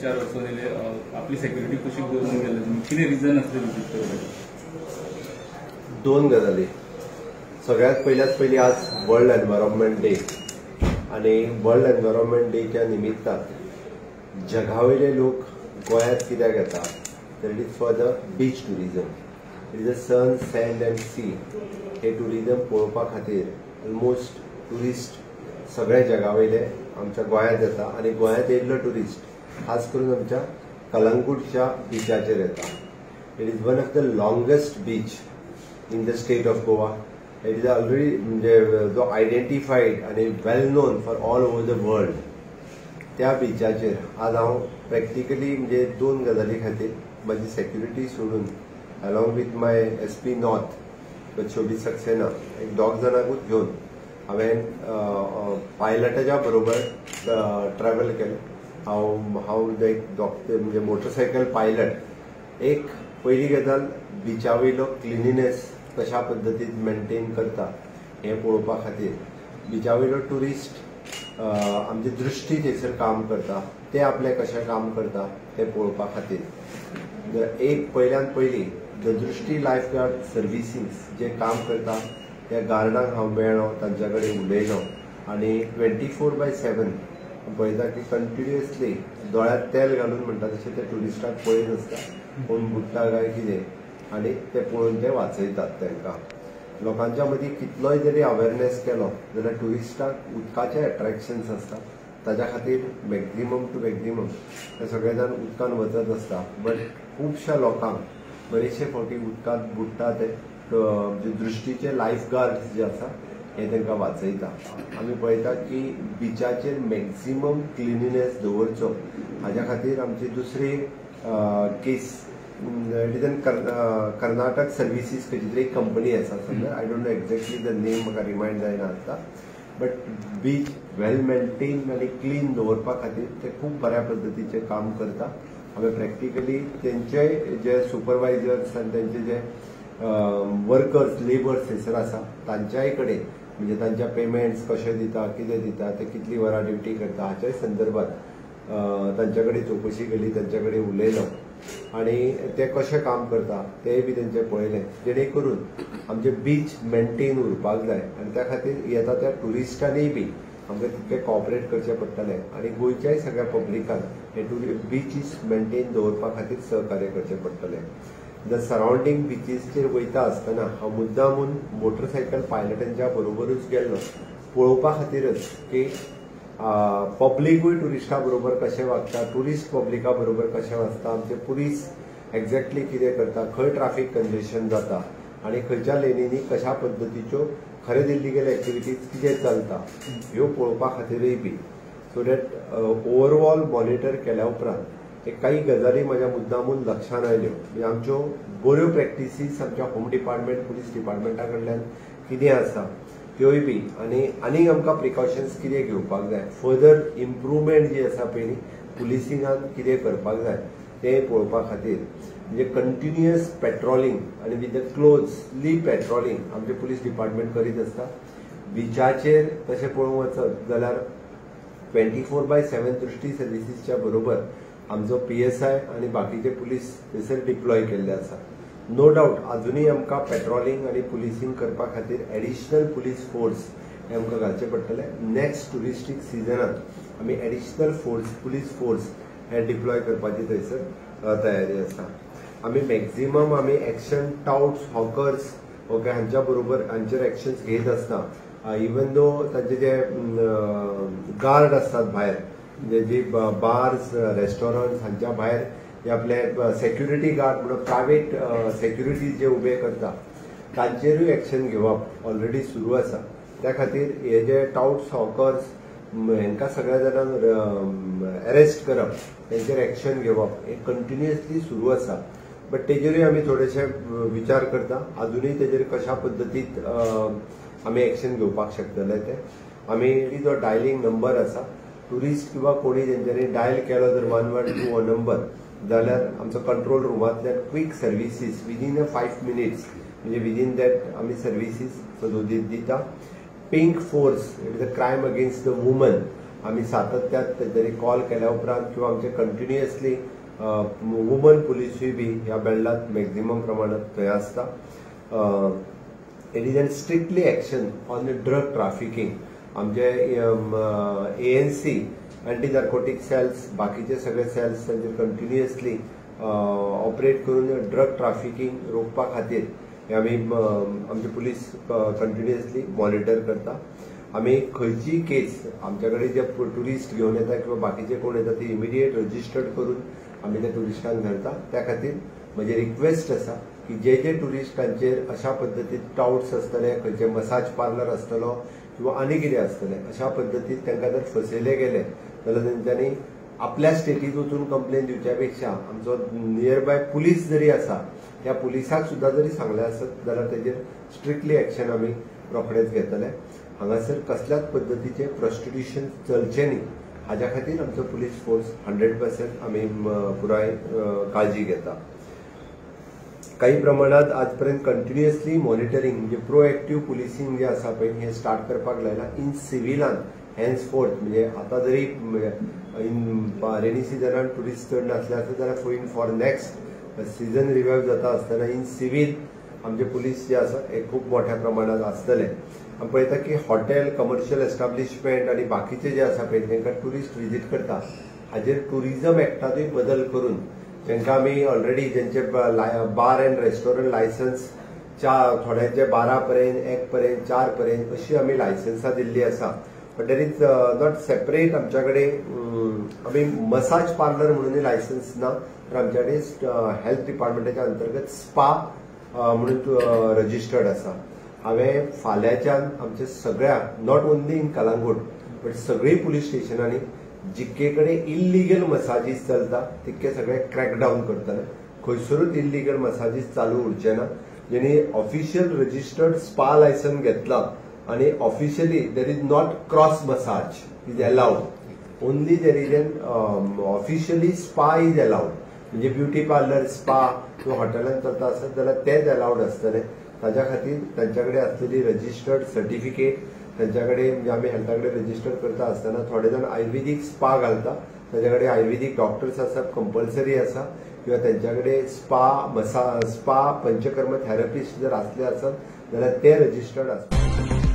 3-4 वर्ष झाले आपली सेक्युरिटी कशी करून गेली किती रिझन असले विजिट करपाचे? दोन गजाली. सगळ्यात पहिली आज वर्ल्ड एनवायरमेंट डे आणि वर्ल्ड एनवायरमेंट डेच्या निमित्तान जगावयले लोक गोंयांत कित्याक येता तर it is for the beach tourism. It is the sun sand and sea. हे टुरिजम पळोवपा खातीर ऑलमोस्ट टुरिस्ट सगळे जगावयले आमच्या गोंयांत येता आणि गोंयांत येयल्लो टुरिस्ट खास करून आमच्या कलंगूटच्या बिचाचेर येता. It is one of the longest beach in the state of Goa. It is already म्हणजे जो आयडेंटिफाईड आणि well known for all over the world. त्या बिचाचेर आज हांव प्रॅक्टिकली म्हणजे दोन गजाली खातीर माझी सेक्युरिटी सोडून along with my SP north Shobhi Saxena एक दोग जाणांकूच घेवन हांवें पायलटाच्या बरोबर ट्रॅव्हल केलें. हांव एक म्हणजे मोटरसायकल पायलट. एक पहिली गजाल बिचा वयलो क्लिनिनेस कशा पद्दतीन मेंटेन करता हें पळोवपा खातीर. बिचा वयलो टुरिस्ट आमची दृश्टी थंयसर काम करता ते आपले कशें काम करता तें पळोवपा खातीर. एक पयल्यान पयली द दृश्टी लायफ गार्ड सर्विसीस जे काम करता त्या गार्डांक हांव मेळ्ळो, तांच्या कडेन उलयलो आनी 24/7 पळयता की कंटिन्युअसली दोळ्यांत तेल घालून म्हणटा तशें ते टुरिस्टाक पळयत आसता कोण बुडटा काय कितें आनी ते पळोवन ते वाचयतात. तांकां लोकांच्या मदीं कितलोय जरी अवेरनेस केलो जाल्यार टुरिस्टाक उदकाचे अट्रॅक्शन्स आसता ताच्या खातीर मॅक्झिमम टू मॅक्झिमम ते सगळे जाण उदकान वचत आसता. बट खुबश्या लोकांक बरेचशे फावटी उदकांत बुडटा ते दृश्टीचे लायफ गार्ड जे आसा हे तांकां वाचयता. आमी पळयता की बिचाचेर मॅक्झिमम क्लिनिनेस दवरचो हाज्या खातीर आमची दुसरी केस कर्नाटक सर्विसीस खंयची तरी कंपनी आसा समजा. I don't know exactly the name म्हाका रिमायंड जायना आतां. बट बीच वेल मेंटेन आनी क्लीन दवरपा खातीर ते खूब बऱ्या पद्दतीचे काम करता. हांवें प्रॅक्टिकली तेंचे जे सुपरवायझर्स आनी तेंचे जे वर्कर्स लेबर्स थंयसर आसा तांच्याय कडेन म्हणजे तांच्या पेमेंट्स कशे दिता कितें दिता ते कितली वरां ड्युटी करता हाच्याय संदर्भात तांच्या कडेन चवकशी केली, तांच्या कडेन उलयलो आनी ते कशें काम करता तेय बी तेंचे पळयलें जेणे करून आमचे बीच मेंटेन उरपाक जाय. आनी त्या खातीर येता त्या टुरिस्टांनीय बी आमकां तितकें कॉपरेट करचें पडटलें आनी गोंयच्याय सगळ्या पब्लिकान हे बीचीस मेंटेन दवरपा खातीर सहकार्य करचें पडटलें. द सरावंडींग बिचीसचेर वयता आसतना हांव मुद्दामून मोटरसायकल पायलटांच्या बरोबरूच गेल्लो पळोवपा खातीरच की पब्लीकूय टुरिस्टा बरोबर कशें वागता, टुरिस्ट पब्लिका बरोबर कशें वागता, आमचे पुलीस एक्झॅक्टली कितें करता, खंय ट्राफीक कंजेशन जाता आनी खंयच्या लेनींनी कशा पद्दतीच्यो खरें इलिगल एक्टिविटीज कितें चलता ह्यो पळोवपा खातीरय बी. सो दॅट ओवरऑल मॉनिटर केल्या उपरांत एक काही गजाली म्हज्या मुद्दामून लक्षांत आयल्यो. म्हणजे आमच्यो बऱ्यो प्रॅक्टिसीस आमच्या होम डिपार्टमेंट पुलीस डिपार्टमेंटा कडल्यान कितें आसा त्योय बी आनी आमकां प्रिकॉशन्स कितें घेवपाक जाय, फर्दर इम्प्रुवमेंट जी आसा पळय पुलिसिंगान कितें करपाक जाय तें पळोवपा खातीर म्हणजे कंटिन्युअस पेट्रोलिंग आनी विथ द क्लोजली पेट्रोलिंग आमचे पुलीस डिपार्टमेंट करीत आसता. बिचाचेर तशें पळोवंक वचत जाल्यार 24/7 दृश्टी सर्विसीसच्या बरोबर आमचो PSI आनी बाकीचे पुलीस थंयसर डिप्लॉय केल्ले आसा. नो डावट अजुनूय आमकां पेट्रोलिंग आनी पुलिसींग करपा खातीर एडिशनल पुलीस फोर्स हे आमकां घालचे पडटले. नेक्स्ट टुरिस्टीक सिजनात आमी एडिशनल पुलीस फोर्स हे डिप्लॉय करपाची थंयसर तयारी आसा. आमी मॅक्झिमम आमी एक्शन टाउट्स हॉकर्स ओके हांच्या बरोबर हांचेर एक्शन्स घेत आसता. इवन दो तांचे जे गार्ड आसतात भायर जी बार्स रेस्टॉरंट्स हांच्या भायर जे आपले सेक्युरिटी गार्ड म्हणून प्रायवेट सेक्युरिटीज जे उबे करता तांचेरूय एक्शन घेवप ऑलरेडी सुरू आसा. त्या खातीर हे जे टाउट्स हॉकर्स हांकां सगळ्या जाणांक अरेस्ट करप तेंचेर एक्शन घेवप हे कंटिन्युअसली सुरू आसा. बट तेजेरूय आमी थोडेशे विचार करता अजुनूय तेजेर कशा पद्दतीत आमी एक्शन घेवपाक शकतले ते. आमी जो डायलिंग नंबर आसा टुरिस्ट किंवा कोणी तेंच्यांनी डायल केलो जर 112 हो नंबर जाल्यार आमचो कंट्रोल रुमांतल्यान क्विक सर्विसीस विदीन 5 मिनिट्स म्हणजे विदीन दॅट आमी सर्विसीस दिता. Pink force it is a crime against the woman आम्ही सातत्यात जरी कॉल केल्या उपरांत किंवा आमचे कंटिन्युअसली वुमन पुलीसूय बी ह्या बेल्लांत मॅक्झिमम प्रमाणात थंय आसता. It is an strictly action on the drug trafficking. आमचे ANC अँटी नार्कोटीक सेल्स बाकीचे सगळे सेल्स तांचेर कंटिन्युअसली ऑपरेट करून ड्रग ट्राफिकिंग रोखपा खातीर हे आमी आमचे पुलीस कंटिन्युअसली मॉनिटर करता. आमी खंयचीय केस आमच्या कडेन जे टुरिस्ट घेवन येता किंवा बाकीचे कोण येता ती इमिडिएट रजिस्टर्ड करून आमी त्या टुरिस्टांक धरता. त्या खातीर म्हजी रिक्वेस्ट आसा की जे जे टुरिस्टांचेर अशा पद्दतीन टाउट्स आसतले, खंयचे मसाज पार्लर आसतलो किंवा आनी कितें आसतलें, अशा पद्दतीन तांकां जर फसयले गेले जाल्यार तेंच्यांनी आपल्या स्टेटीत वचून कंप्लेन दिवच्या पेक्षा आमचो नियर बाय पुलीस जरी आसा त्या पुलिसाक सुद्धा जरी सांगले आसत जाल्यार तेजेर स्ट्रिक्टली एक्शन आमी रोखडेच घेतले. हांगासर कसल्याच पद्दतीचे प्रॉस्टिट्यूशन चलचें न्ही हाज्या खातीर आमचो पुलीस फोर्स 100% आमी पुराय काळजी घेता. काही प्रमाणात आजपर्यंत कंटिन्युअसली मॉनिटरिंग म्हणजे प्रोएक्टिव्ह पुलिसिंग जे आसा पळय हे स्टार्ट करपाक लायला इन सिव्हिलान हेन्सफोर्थ. म्हणजे आता जरी इन रेनी सिजनान टुरिस्ट चड नासले आसत जाल्यार going for next season revive जाता आसतना इन सिव्हिल आमचे पुलीस जे आसा हे खूप मोठ्या प्रमाणात आसतले. आमी पळयता की हॉटेल, कमर्शियल एस्टाब्लिशमेंट आनी बाकीचे जे आसा पळय तांकां टुरिस्ट विजीट करता हाजेर टुरिझम एक्टातूय बदल करून तांकां आमी ऑलरेडी जेंचे बार एंड रेस्टॉरंट लायसन्स थोड्यांचे 12 पर्यंत, 1 पर्यंत, 4 पर्यंत अशी आमी लायसन्सां दिल्ली आसा. But there is not separate आमच्या कडेन आमी मसाज पार्लर म्हणून लायसन्स ना. तर आमच्या कडेन हेल्थ डिपार्टमेंटाच्या अंतर्गत स्पा म्हणून रजिस्टर्ड आसा. हांवें फाल्यांच्यान आमच्या सगळ्या not only in Calangute but सगळी पुलीस स्टेशनांनी जितके कडेन इल्लिगल मसाजीस चलता तितके सगळे क्रॅकडावन करतले. खंयसरूच इल्लिगल मसाजीस चालू उरचे ना. जेणी ऑफिशियल रजिस्टर्ड स्पा लायसन घेतला आणि officially there is not cross massage is allowed. Only there is an officially spa is allowed. म्हणजे ब्युटी पार्लर, स्पा किंवा हॉटेलांत चलता आसत जाल्यार तेच अलाउड आसतले. ताच्या खातीर तांच्या कडेन आसलेली रजिस्टर्ड सर्टिफिकेट तांच्या कडेन म्हणजे आमी हेल्था कडेन रजिस्टर करता आसतना थोडे जाण आयुर्वेदीक स्पा घालता. ताच्या कडेन आयुर्वेदीक डॉक्टर्स आसप कंपल्सरी आसा किंवा तांच्या कडेन स्पा पंचकर्म थेरपिस्ट जर आसले आसत जाल्यार ते रजिस्टर्ड आसता.